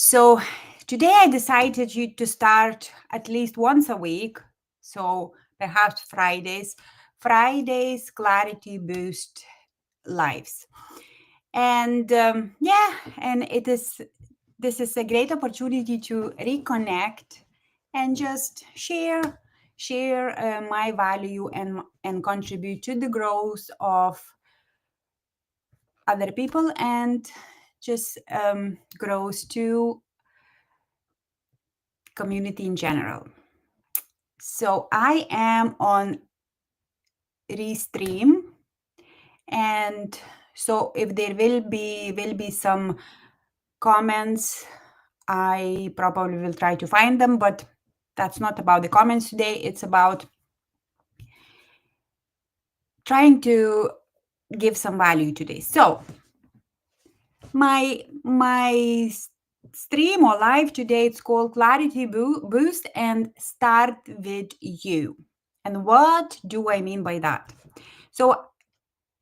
So today I decided to start at least once a week. So perhaps Fridays Clarity Boost lives. And and this is a great opportunity to reconnect and just share my value and contribute to the growth of other people and just growth to community in general. So I am on Restream, and so if there will be some comments, I probably will try to find them, but that's not about the comments today. It's about trying to give some value today. So my stream or live today, it's called Clarity Boost and Start with You. And what do I mean by that? So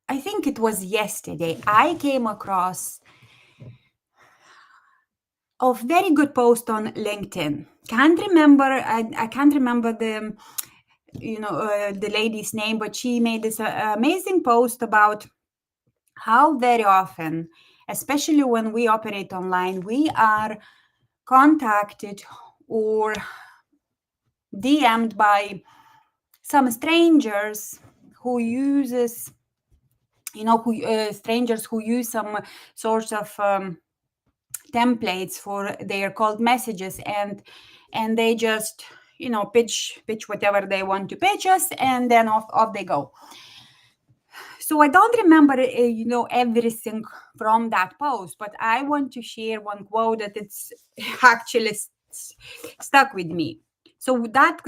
I think it was yesterday I came across a very good post on LinkedIn. I can't remember the lady's name, but she made this amazing post about how very often, especially when we operate online, we are contacted or DM'd by some strangers who uses strangers who use some sorts of templates for their cold messages, and they just pitch whatever they want to pitch us, and then off they go. So I don't remember everything from that post, but I want to share one quote that it's actually stuck with me. So that,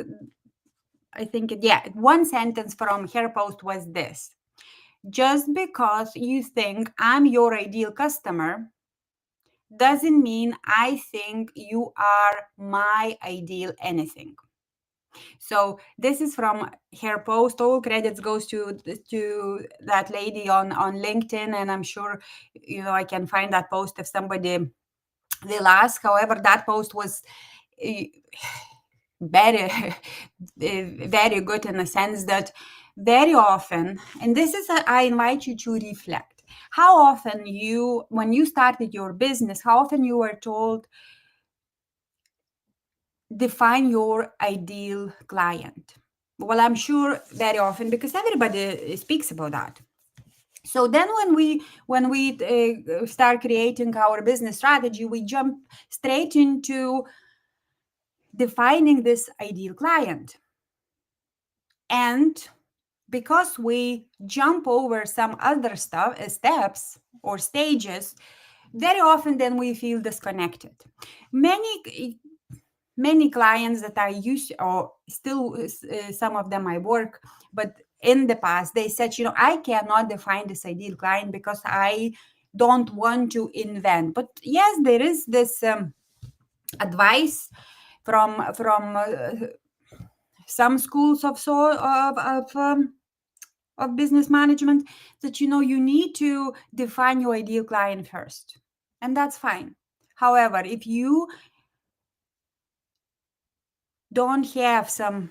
I think, yeah, one sentence from her post was this: just because you think I'm your ideal customer doesn't mean I think you are my ideal anything. So this is from her post. All credits goes to that lady on LinkedIn, and I'm sure I can find that post if somebody will ask. However, that post was uh, very very good in the sense that very often, and this is I invite you to reflect how often when you started your business, how often you were told, define your ideal client. Well, I'm sure very often, because everybody speaks about that. So then when we start creating our business strategy, we jump straight into defining this ideal client. And because we jump over some other steps or stages, very often then we feel disconnected. Many clients that I used, or still some of them I work, but in the past they said, I cannot define this ideal client because I don't want to invent. But yes, there is this advice from some schools of business management, that you need to define your ideal client first, and that's fine. However, if you don't have some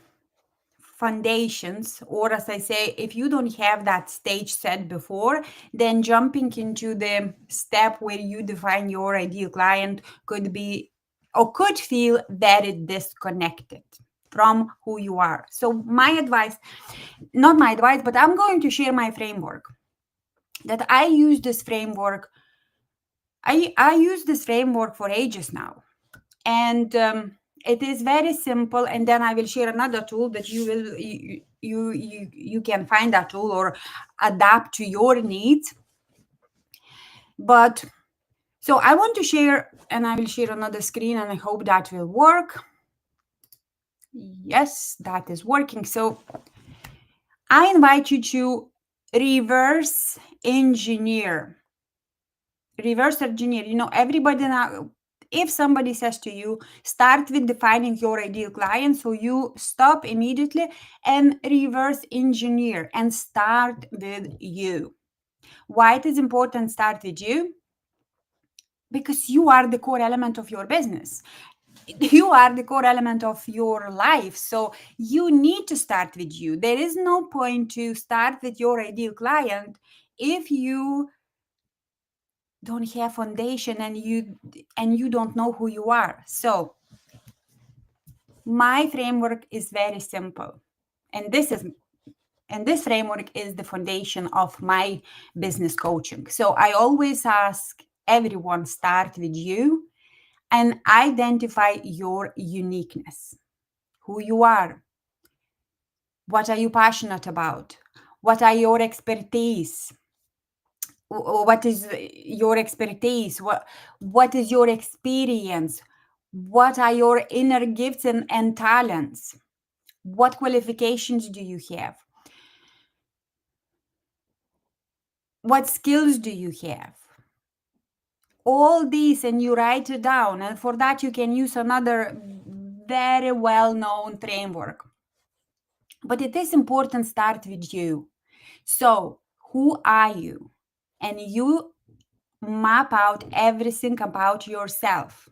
foundations, or as I say, if you don't have that stage set before, then jumping into the step where you define your ideal client could be, or could feel very disconnected from who you are. So my advice, not my advice, but I'm going to share my framework that I use this framework. I use this framework for ages now, and it is very simple. And then I will share another tool that you can find that tool or adapt to your needs. But so I want to share, and I will share another screen, and I hope that will work. Yes, that is working. So I invite you to reverse engineer. Everybody now, if somebody says to you, start with defining your ideal client, so you stop immediately and reverse engineer and start with you. Why it is important start with you? because you are the core element of your business. You are the core element of your life. So you need to start with you. There is no point to start with your ideal client if you don't have foundation and you don't know who you are. So my framework is very simple, and this framework is the foundation of my business coaching. So I always ask everyone, start with you and identify your uniqueness, who you are, what are you passionate about, what are your expertise, what is your expertise, what is your experience, what are your inner gifts and talents, what qualifications do you have, what skills do you have, all these, and you write it down. And for that you can use another very well-known framework, but it is important start with you. So who are you? And you map out everything about yourself.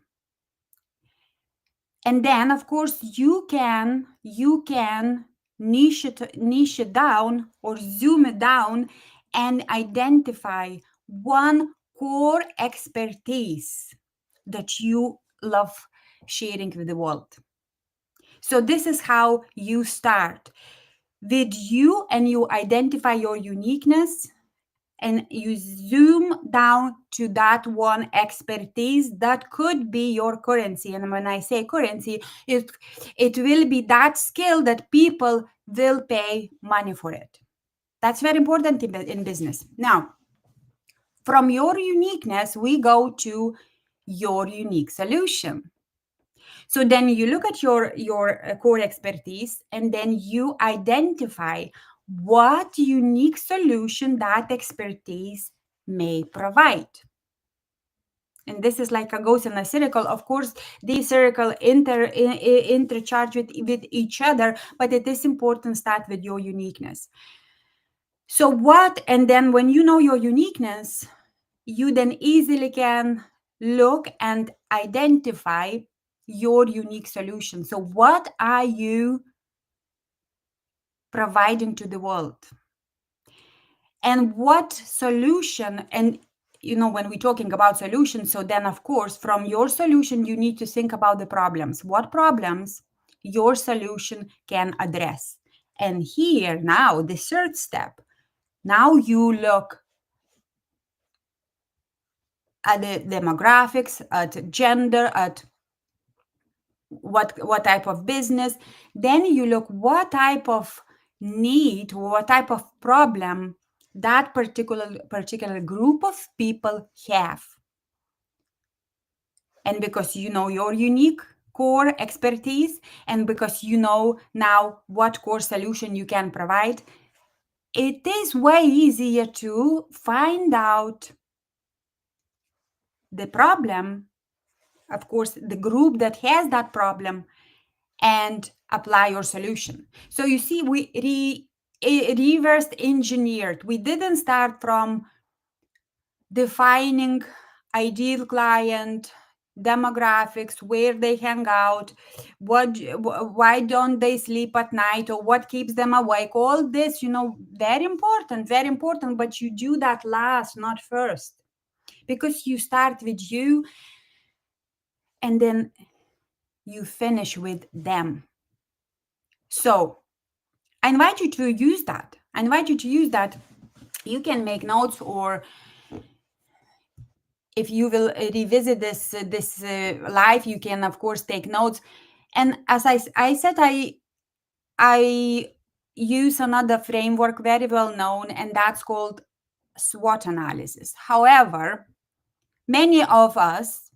And then of course you can niche it down or zoom it down and identify one core expertise that you love sharing with the world. So this is how you start with you, and you identify your uniqueness and you zoom down to that one expertise that could be your currency. And when I say currency, it will be that skill that people will pay money for it. That's very important in business. Now, from your uniqueness, we go to your unique solution. So then you look at your core expertise, and then you identify what unique solution that expertise may provide. And this is like a goes in a circle. Of course, these circles intercharge with each other, but it is important to start with your uniqueness. So and then when you know your uniqueness, you then easily can look and identify your unique solution. So what are you providing to the world? And what solution, and when we're talking about solutions, so then of course from your solution you need to think about the problems. What problems your solution can address? And here now the third step, now you look at the demographics, at gender, at what type of business. Then you look what type of need, what type of problem that particular group of people have. And because you know your unique core expertise, and because you know now what core solution you can provide, it is way easier to find out the problem, of course, the group that has that problem, and apply your solution. So you see, we reverse engineered. We didn't start from defining ideal client, demographics, where they hang out, why don't they sleep at night, or what keeps them awake. All this, very important, but you do that last, not first, because you start with you and then you finish with them. So I invite you to use that. You can make notes, or if you will revisit this live, you can of course take notes. And as I said, I use another framework very well known, and that's called SWOT analysis. However, many of us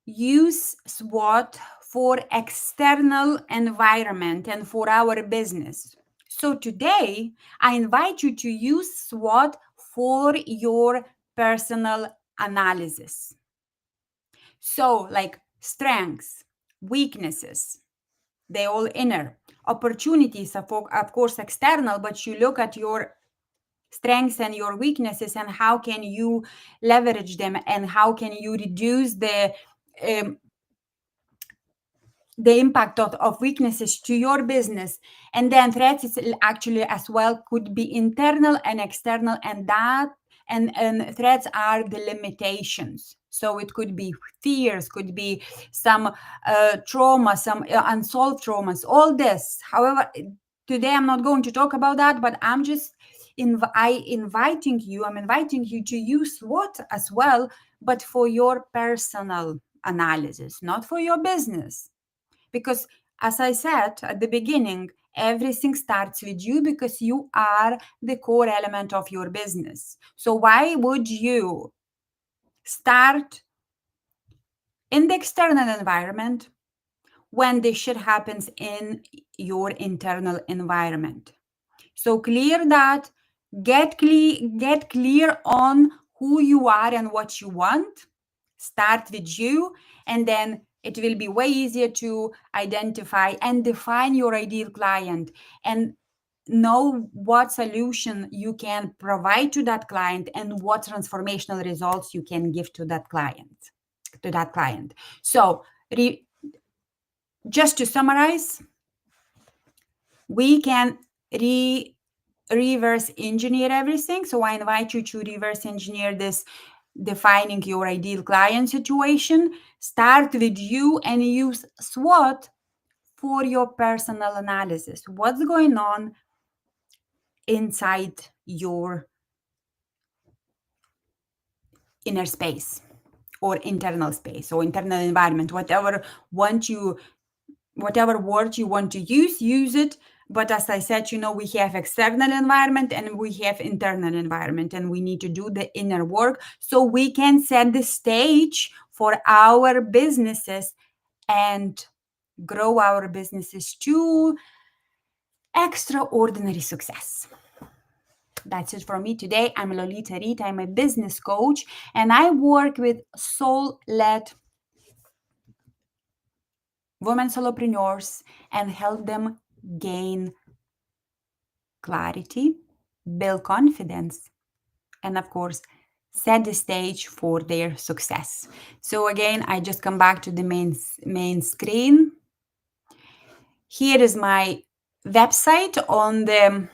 use SWOT for external environment and for our business. So today, I invite you to use SWOT for your personal analysis. So like strengths, weaknesses, they all inner. Opportunities are of course external, but you look at your strengths and your weaknesses, and how can you leverage them, and how can you reduce the impact of weaknesses to your business. And then threats is actually as well could be internal and external, and threats are the limitations. So it could be fears, could be some trauma, some unsolved traumas, all this. However, today I'm not going to talk about that, but I'm just inviting you to use SWOT as well, but for your personal analysis, not for your business. Because as I said at the beginning, everything starts with you, because you are the core element of your business. So why would you start in the external environment when this shit happens in your internal environment? So clear that, get clear on who you are and what you want. Start with you, and then it will be way easier to identify and define your ideal client, and know what solution you can provide to that client, and what transformational results you can give to that client. So just to summarize, we can reverse engineer everything. So I invite you to reverse engineer this, defining your ideal client situation. Start with you and use SWOT for your personal analysis. What's going on inside your inner space or internal space or internal environment, whatever word you want to use it. But as I said, we have external environment and we have internal environment, and we need to do the inner work so we can set the stage for our businesses and grow our businesses to extraordinary success. That's it for me today. I'm Lolita Reed. I'm a business coach, and I work with soul-led women solopreneurs and help them gain clarity, build confidence, and of course, set the stage for their success. So again, I just come back to the main screen. Here is my website on the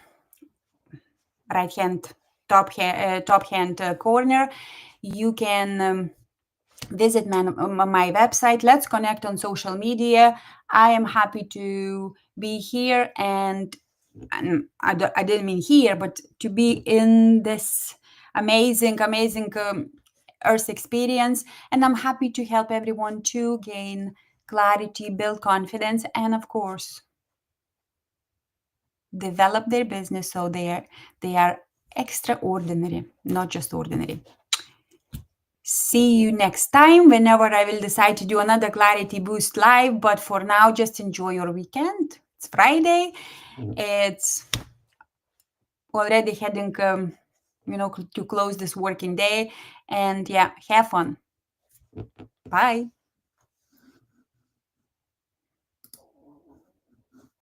right hand top hand corner. You can visit my website. Let's connect on social media. I am happy to be here, and I didn't mean here, but to be in this amazing Earth experience. And I'm happy to help everyone to gain clarity, build confidence, and of course, develop their business so they are extraordinary, not just ordinary. See you next time, whenever I will decide to do another Clarity Boost live. But for now, just enjoy your weekend. It's Friday. It's already heading, to close this working day. And yeah, have fun. Bye.